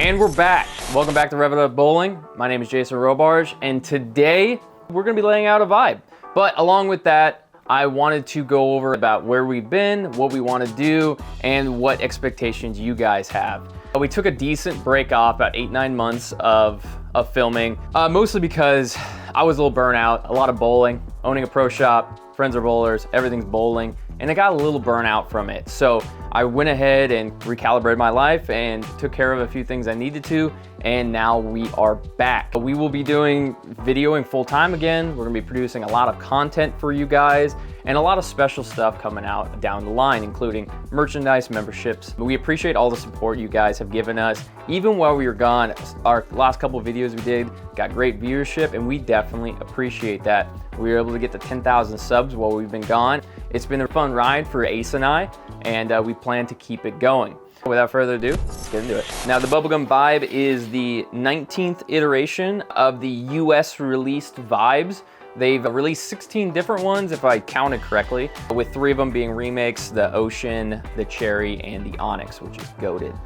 And we're back. Welcome back to Rev It Up Bowling. My name is Jason Robarge, and today we're gonna be laying out a vibe. But along with that, I wanted to go over about where we've been, what we want to do, and what expectations you guys have. We took a decent break off, about 8-9 months of filming, mostly because I was a little burnt out, a lot of bowling, owning a pro shop, friends are bowlers, everything's bowling, and I got a little burnt out from it. So I went ahead and recalibrated my life and took care of a few things I needed to, and now we are back. We will be doing videoing full time again. We're gonna be producing a lot of content for you guys and a lot of special stuff coming out down the line, including merchandise, memberships. We appreciate all the support you guys have given us. Even while we were gone, our last couple of videos we did got great viewership, and we definitely appreciate that. We were able to get to 10,000 subs while we've been gone. It's been a fun ride for Ace and I, and we plan to keep it going. Without further ado, let's get into it. Now, the Bubblegum Vibe is the 19th iteration of the US released vibes. They've released 16 different ones, if I counted correctly, with 3 of them being remakes: the Ocean, the Cherry, and the Onyx, which is goated.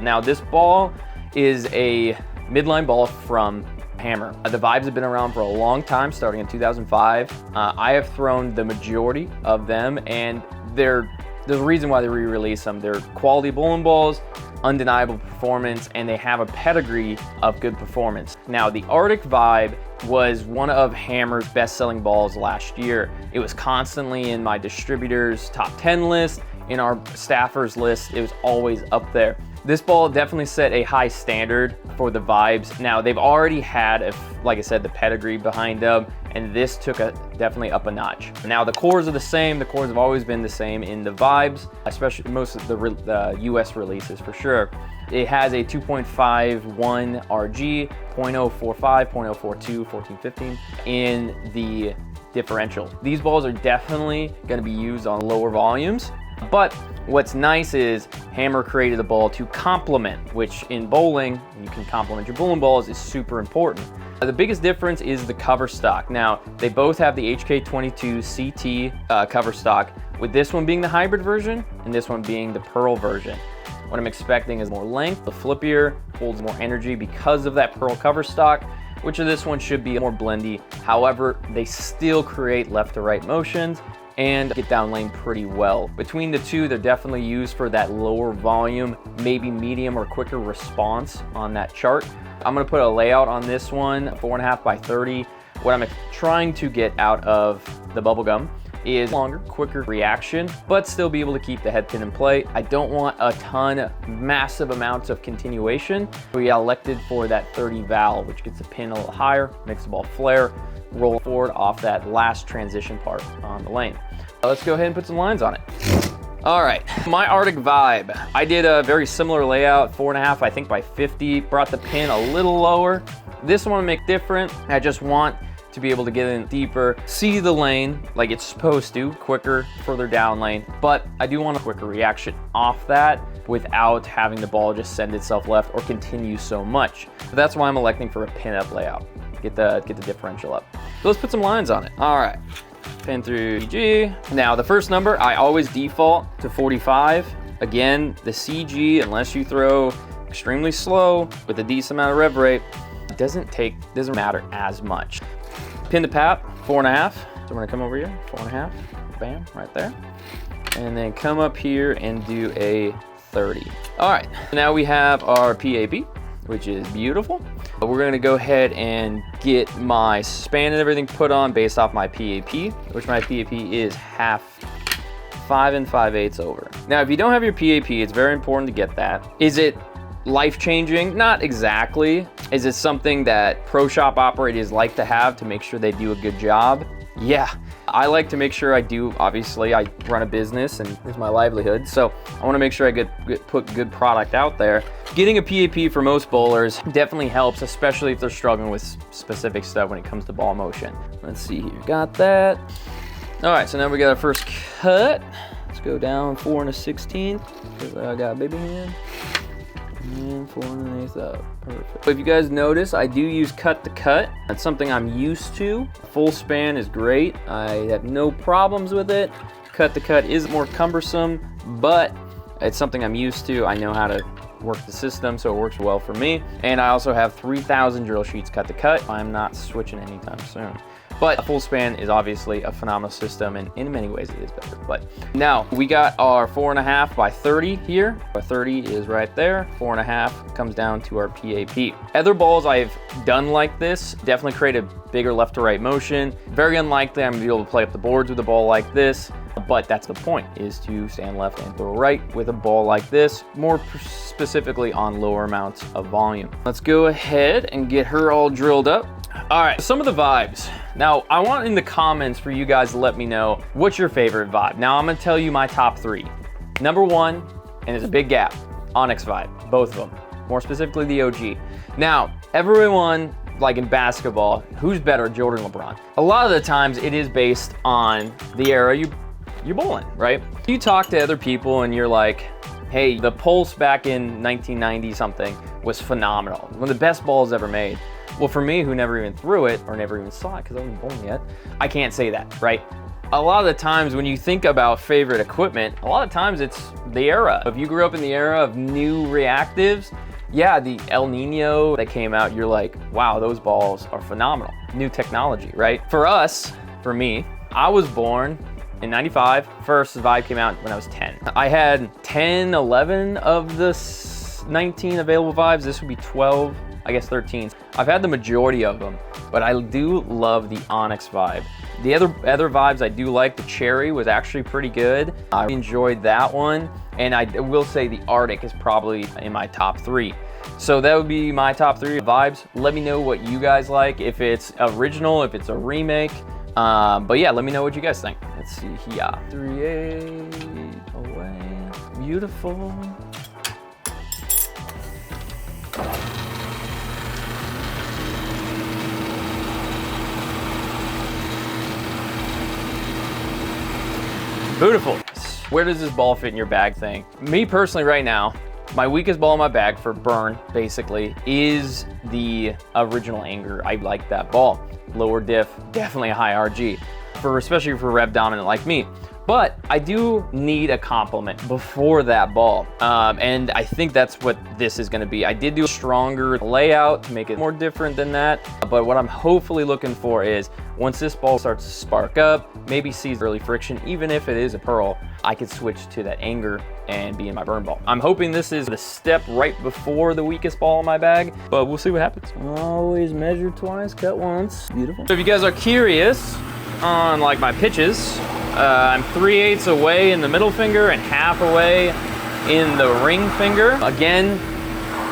Now, this ball is a midline ball from Hammer. The vibes have been around for a long time, starting in 2005. I have thrown the majority of them, and there's a reason why they re-release them. They're quality bowling balls, undeniable performance, and they have a pedigree of good performance. Now, the Arctic Vibe was one of Hammer's best-selling balls last year. It was constantly in my distributor's top 10 list, in our staffers list. It was always up there. This ball definitely set a high standard for the vibes. Now, they've already had, like I said, the pedigree behind them, and this took definitely up a notch. Now, the cores are the same. The cores have always been the same in the vibes, especially most of the US releases for sure. It has a 2.51 RG, 0.045, 0.042, 1415 in the differential. These balls are definitely gonna be used on lower volumes, but what's nice is Hammer created a ball to complement, which in bowling, you can complement your bowling balls, is super important. The biggest difference is the cover stock. Now, they both have the HK22 CT cover stock, with this one being the hybrid version and this one being the Pearl version. What I'm expecting is more length, the flippier, holds more energy because of that Pearl cover stock, which of this one should be more blendy. However, they still create left to right motions and get down lane pretty well. Between the two, they're definitely used for that lower volume, maybe medium or quicker response on that chart. I'm gonna put a layout on this one, 4.5 by 30. What I'm trying to get out of the Bubblegum is longer, quicker reaction, but still be able to keep the head pin in play. I don't want a ton, massive amounts of continuation. We elected for that 30 val, which gets the pin a little higher, makes the ball flare, roll forward off that last transition part on the lane. Let's go ahead and put some lines on it. All right, my Arctic Vibe. I did a very similar layout, 4.5, I think by 50, brought the pin a little lower. This one I make different. I just want to be able to get in deeper, see the lane like it's supposed to, quicker, further down lane, but I do want a quicker reaction off that without having the ball just send itself left or continue so much. So that's why I'm electing for a pin up layout. Get the differential up. So let's put some lines on it. All right, pin through G. Now, the first number, I always default to 45. Again, the CG, unless you throw extremely slow with a decent amount of rev rate, doesn't matter as much. Pin to pap, 4.5. So we're gonna come over here, 4.5, bam, right there. And then come up here and do a 30. All right, now we have our PAP, which is beautiful. But we're gonna go ahead and get my span and everything put on based off my PAP, which my PAP is 5 5/8 over. Now, if you don't have your PAP, it's very important to get that. Is it life-changing? Not exactly. Is it something that pro shop operators like to have to make sure they do a good job? Yeah, I like to make sure I do. Obviously, I run a business and it's my livelihood, so I want to make sure I put good product out there. Getting a PAP for most bowlers definitely helps, especially if they're struggling with specific stuff when it comes to ball motion. Let's see here, got that. All right, so now we got our first cut. Let's go down 4 1/16 because I got a baby hand. And 4 1/8 up, perfect. If you guys notice, I do use cut to cut. That's something I'm used to. Full span is great. I have no problems with it. Cut to cut is more cumbersome, but it's something I'm used to. I know how to work the system, so it works well for me. And I also have 3,000 drill sheets cut to cut. I'm not switching anytime soon. But a full span is obviously a phenomenal system, and in many ways it is better. But now we got our 4.5 by 30 here. Our 30 is right there. 4.5 comes down to our PAP. Other balls I've done like this definitely create a bigger left to right motion. Very unlikely I'm gonna be able to play up the boards with a ball like this, but that's the point, is to stand left and throw right with a ball like this, more specifically on lower amounts of volume. Let's go ahead and get her all drilled up. All right, some of the vibes. Now, I want in the comments for you guys to let me know what's your favorite vibe. Now, I'm gonna tell you my top 3. Number 1, and there's a big gap, Onyx vibe, both of them. More specifically, the OG. Now, everyone, like in basketball, who's better, Jordan or LeBron? A lot of the times it is based on the era you're bowling, right? You talk to other people and you're like, hey, the Pulse back in 1990 something was phenomenal. One of the best balls ever made. Well, for me, who never even threw it or never even saw it because I wasn't born yet, I can't say that, right? A lot of the times when you think about favorite equipment, a lot of times it's the era. If you grew up in the era of new reactives, yeah, the El Nino that came out, you're like, wow, those balls are phenomenal. New technology, right? For us, for me, I was born in 95. First Vibe came out when I was 10. I had 10, 11 of the 19 available Vibes. This would be 12, I guess 13. I've had the majority of them, but I do love the Onyx Vibe. The other Vibes I do like, the Cherry was actually pretty good. I enjoyed that one. And I will say the Arctic is probably in my top 3. So that would be my top 3 Vibes. Let me know what you guys like, if it's original, if it's a remake. But yeah, let me know what you guys think. Let's see here. 3/8 away. Beautiful. Beautiful. Where does this ball fit in your bag thing? Me personally right now, my weakest ball in my bag for burn, basically, is the original Anger. I like that ball. Lower diff, definitely a high RG, especially for rev dominant like me. But I do need a complement before that ball. And I think that's what this is gonna be. I did do a stronger layout to make it more different than that. But what I'm hopefully looking for is, once this ball starts to spark up, maybe sees early friction, even if it is a pearl, I could switch to that Anger and be in my burn ball. I'm hoping this is the step right before the weakest ball in my bag, but we'll see what happens. Always measure twice, cut once. Beautiful. So if you guys are curious on like my pitches, I'm 3/8 away in the middle finger and half away in the ring finger. Again,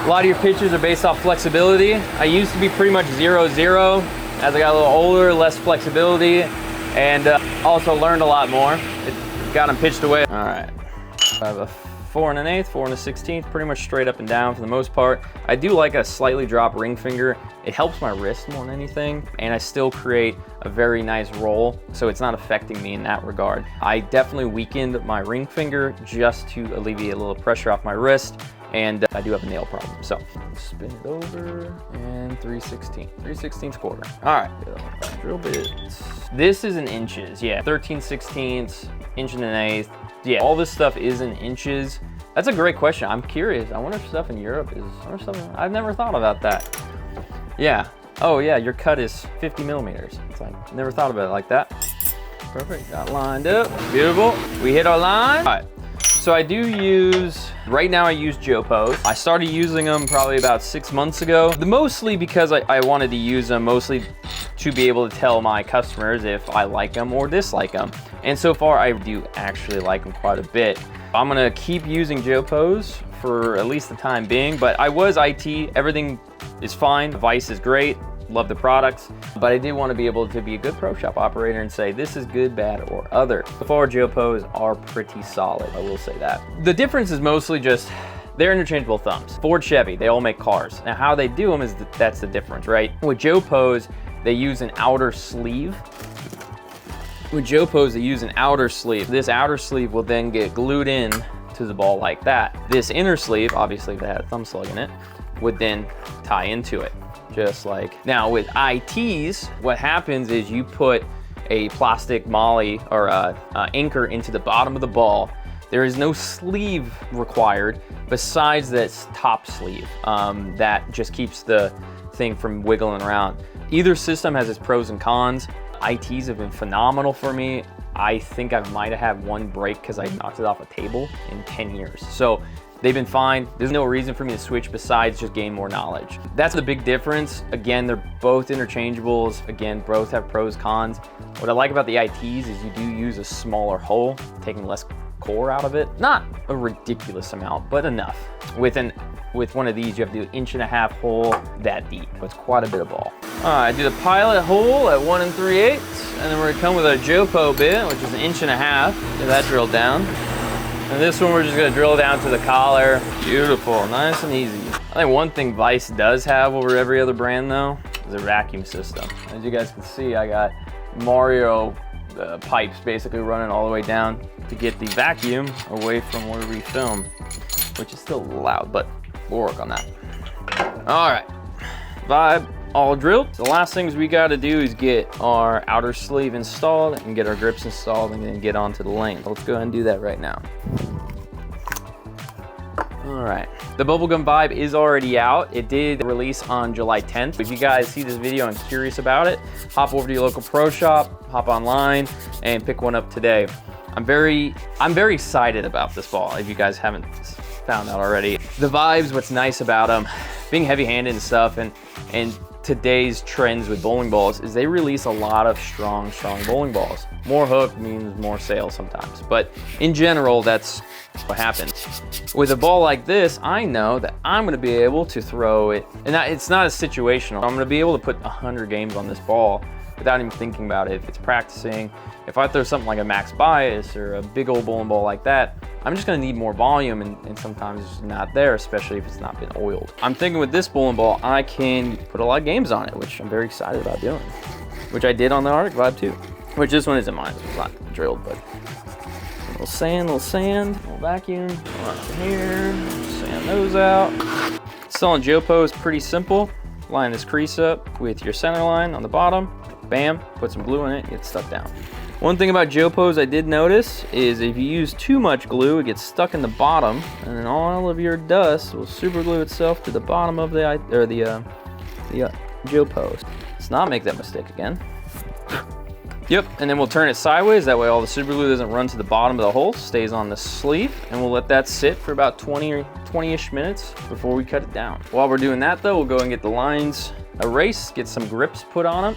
a lot of your pitches are based off flexibility. I used to be pretty much 0-0. As I got a little older, less flexibility, and also learned a lot more. It got them pitched away. All right, I have a 4 1/8, 4 1/16, pretty much straight up and down for the most part. I do like a slightly dropped ring finger. It helps my wrist more than anything, and I still create a very nice roll, so it's not affecting me in that regard. I definitely weakened my ring finger just to alleviate a little pressure off my wrist, and I do have a nail problem. So spin it over, and 3/16 quarter. All right, drill bit. This is in inches, yeah, 13/16, inch and an eighth. Yeah, all this stuff is in inches. That's a great question. I'm curious. I wonder if stuff in Europe is, I've never thought about that. Yeah. Oh yeah, your cut is 50 millimeters. It's like, never thought about it like that. Perfect, got lined up. Beautiful, we hit our line. All right, so I do use, right now I use Joe Pose. I started using them probably about 6 months ago. Mostly because I wanted to use them, mostly to be able to tell my customers if I like them or dislike them. And so far I do actually like them quite a bit. I'm gonna keep using Joe Pose for at least the time being, but I was IT, everything is fine. Vice is great, love the products, but I did want to be able to be a good pro shop operator and say this is good, bad, or other. So far, Joe Pose are pretty solid, I will say that. The difference is mostly just they're interchangeable thumbs. Ford, Chevy, they all make cars. Now how they do them is that's the difference, right? With Joe Pose, they use an outer sleeve. With Joe Pose, they use an outer sleeve. This outer sleeve will then get glued in to the ball like that. This inner sleeve, obviously if it had a thumb slug in it, would then tie into it, just like. Now with ITs, what happens is you put a plastic molly or anchor into the bottom of the ball There is no sleeve required besides this top sleeve that just keeps the thing from wiggling around. Either system has its pros and cons. ITs have been phenomenal for me. I think I might have had one break because I knocked it off a table in 10 years. So they've been fine. There's no reason for me to switch besides just gain more knowledge. That's the big difference. Again, they're both interchangeables. Again, both have pros, cons. What I like about the ITs is you do use a smaller hole, taking less core out of it. Not a ridiculous amount, but enough. With one of these, you have to do 1.5 inch hole that deep. It's quite a bit of ball. All right, do the pilot hole at 1 3/8, and then we're gonna come with a Jopo bit, which is 1.5 inches. Get that drilled down. And this one, we're just gonna drill down to the collar. Beautiful, nice and easy. I think one thing Vice does have over every other brand though, is a vacuum system. As you guys can see, I got Mario pipes basically running all the way down to get the vacuum away from where we film, which is still loud, but we'll work on that. All right, Vibe all drilled. The last things we got to do is get our outer sleeve installed and get our grips installed and then get onto the lane. Let's go ahead and do that right now. All right, the Bubblegum Vibe is already out. It did release on July 10th. If you guys see this video and curious about it, hop over to your local pro shop, hop online and pick one up today. I'm very excited about this ball, if you guys haven't found out already. The Vibes, what's nice about them, being heavy-handed and stuff, and today's trends with bowling balls is they release a lot of strong bowling balls. More hook means more sales sometimes, but in general, that's what happens. With a ball like this, I know that I'm gonna be able to throw it, and it's not as situational. I'm gonna be able to put 100 games on this ball without even thinking about it. If it's practicing, if I throw something like a max bias or a big old bowling ball like that, I'm just gonna need more volume, and sometimes it's not there, especially if it's not been oiled. I'm thinking with this bowling ball, I can put a lot of games on it, which I'm very excited about doing, which I did on the Arctic Vibe too, which this one isn't mine, it's not drilled, but a little sand, little vacuum, right here, sand those out. Installing Jopo is pretty simple. Line this crease up with your center line on the bottom, bam, put some glue in it, get stuck down. One thing about Jopos I did notice is if you use too much glue, it gets stuck in the bottom, and then all of your dust will super glue itself to the bottom of the Jopos. Let's not make that mistake again. Yep, and then we'll turn it sideways. That way all the super glue doesn't run to the bottom of the hole, stays on the sleeve, and we'll let that sit for about 20-ish minutes before we cut it down. While we're doing that though, we'll go and get the lines erased, get some grips put on them.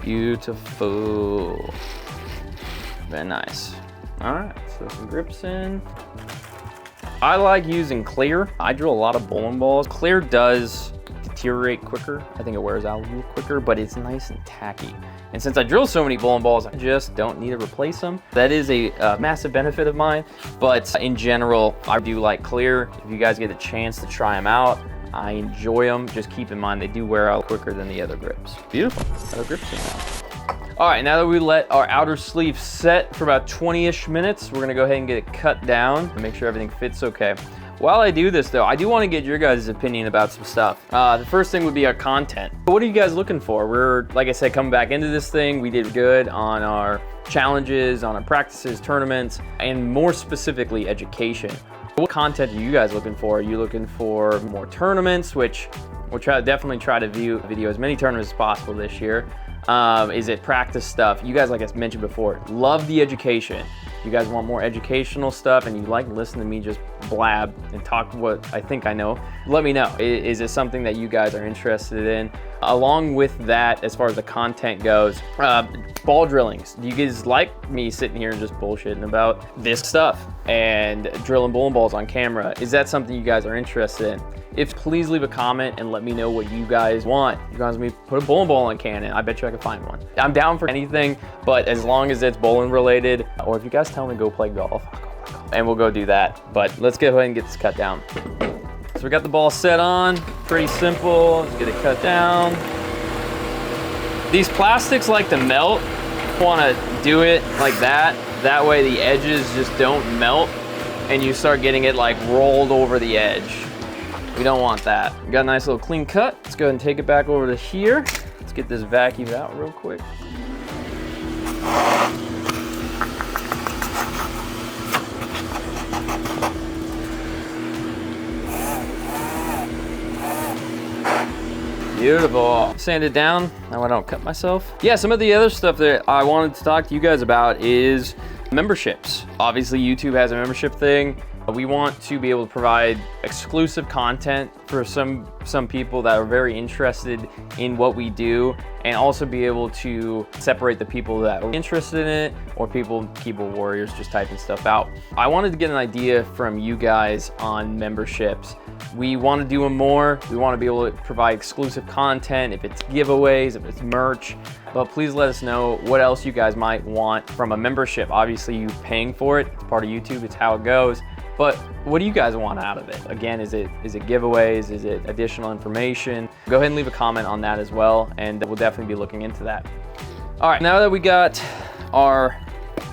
Beautiful. Very nice. All right, so some grips in. I like using clear. I drill a lot of bowling balls. Clear does deteriorate quicker. I think it wears out a little quicker, but it's nice and tacky. And since I drill so many bowling balls, I just don't need to replace them. That is a massive benefit of mine, but in general, I do like clear. If you guys get a chance to try them out, I enjoy them. Just keep in mind, they do wear out quicker than the other grips. Beautiful, other grips in now. All right, now that we let our outer sleeve set for about 20-ish minutes, we're gonna go ahead and get it cut down and make sure everything fits okay. While I do this though, I do wanna get your guys' opinion about some stuff. The first thing would be our content. What are you guys looking for? We're, like I said, coming back into this thing. We did good on our challenges, on our practices, tournaments, and more specifically, education. What content are you guys looking for? Are you looking for more tournaments, which we'll definitely try to video as many tournaments as possible this year? Is it practice stuff? You guys, like I mentioned before, love the education. If you guys want more educational stuff and you like listening to me just blab and talk what I think I know, let me know. Is it something that you guys are interested in? Along with that, as far as the content goes, ball drillings. Do you guys like me sitting here and just bullshitting about this stuff and drilling bowling balls on camera? Is that something you guys are interested in? If please leave a comment and let me know what you guys want. You guys want me to put a bowling ball on Canon? I bet you I can find one. I'm down for anything, but as long as it's bowling related, or if you guys tell me go play golf, I'll go play golf. And we'll go do that. But let's go ahead and get this cut down. So we got the ball set on, pretty simple. Let's get it cut down. These plastics like to melt. Want to do it like that. That way the edges just don't melt and you start getting it like rolled over the edge. We don't want that. We got a nice little clean cut. Let's go ahead and take it back over to here. Let's get this vacuum out real quick. Beautiful. Sand it down, now I don't cut myself. Yeah, some of the other stuff that I wanted to talk to you guys about is memberships. Obviously, YouTube has a membership thing. We want to be able to provide exclusive content for some people that are very interested in what we do, and also be able to separate the people that are interested in it or keyboard warriors just typing stuff out. I wanted to get an idea from you guys on memberships. We want to do them more. We want to be able to provide exclusive content, if it's giveaways, if it's merch. But please let us know what else you guys might want from a membership. Obviously, you paying for it. It's part of YouTube. It's how it goes. But what do you guys want out of it? Again, is it giveaways? Is it additional information? Go ahead and leave a comment on that as well, and we'll definitely be looking into that. All right, now that we got our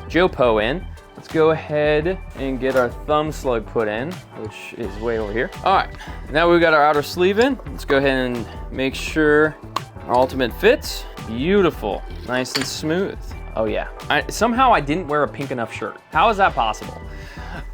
Jopo in, let's go ahead and get our thumb slug put in, which is way over here. All right, now we've got our outer sleeve in. Let's go ahead and make sure our ultimate fits. Beautiful, nice and smooth. Oh yeah, somehow I didn't wear a pink enough shirt. How is that possible?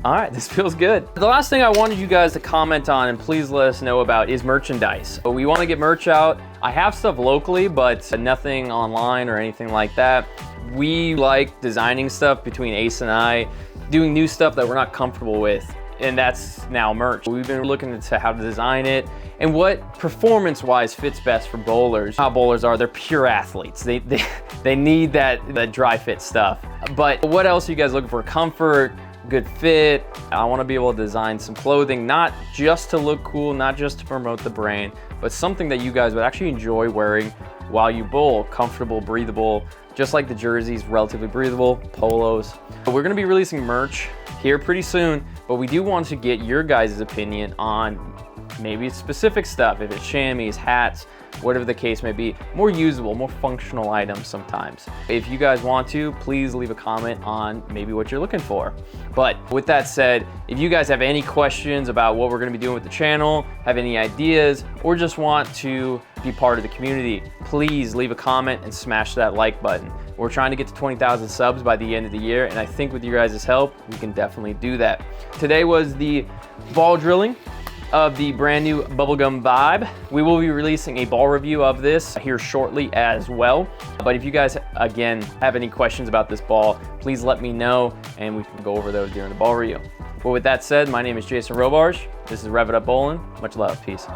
All right, this feels good. The last thing I wanted you guys to comment on and please let us know about is merchandise. So we want to get merch out. I have stuff locally, but nothing online or anything like that. We like designing stuff between Ace and I, doing new stuff that we're not comfortable with, and that's now merch. We've been looking into how to design it and what performance-wise fits best for bowlers. How bowlers are, they're pure athletes. They need that dry fit stuff. But what else are you guys looking for? Comfort, good fit. I want to be able to design some clothing, not just to look cool, not just to promote the brand, but something that you guys would actually enjoy wearing while you bowl. Comfortable, breathable, just like the jerseys, relatively breathable, polos. But we're going to be releasing merch here pretty soon, but we do want to get your guys' opinion on maybe specific stuff, if it's chamois, hats, whatever the case may be, more usable, more functional items sometimes. If you guys want to, please leave a comment on maybe what you're looking for. But with that said, if you guys have any questions about what we're gonna be doing with the channel, have any ideas, or just want to be part of the community, please leave a comment and smash that like button. We're trying to get to 20,000 subs by the end of the year, and I think with you guys' help, we can definitely do that. Today was the ball drilling of the brand new Bubblegum Vibe. We will be releasing a ball review of this here shortly as well. But if you guys, again, have any questions about this ball, please let me know and we can go over those during the ball review. But with that said, my name is Jason Robarge. This is Rev It Up Bowling. Much love, peace.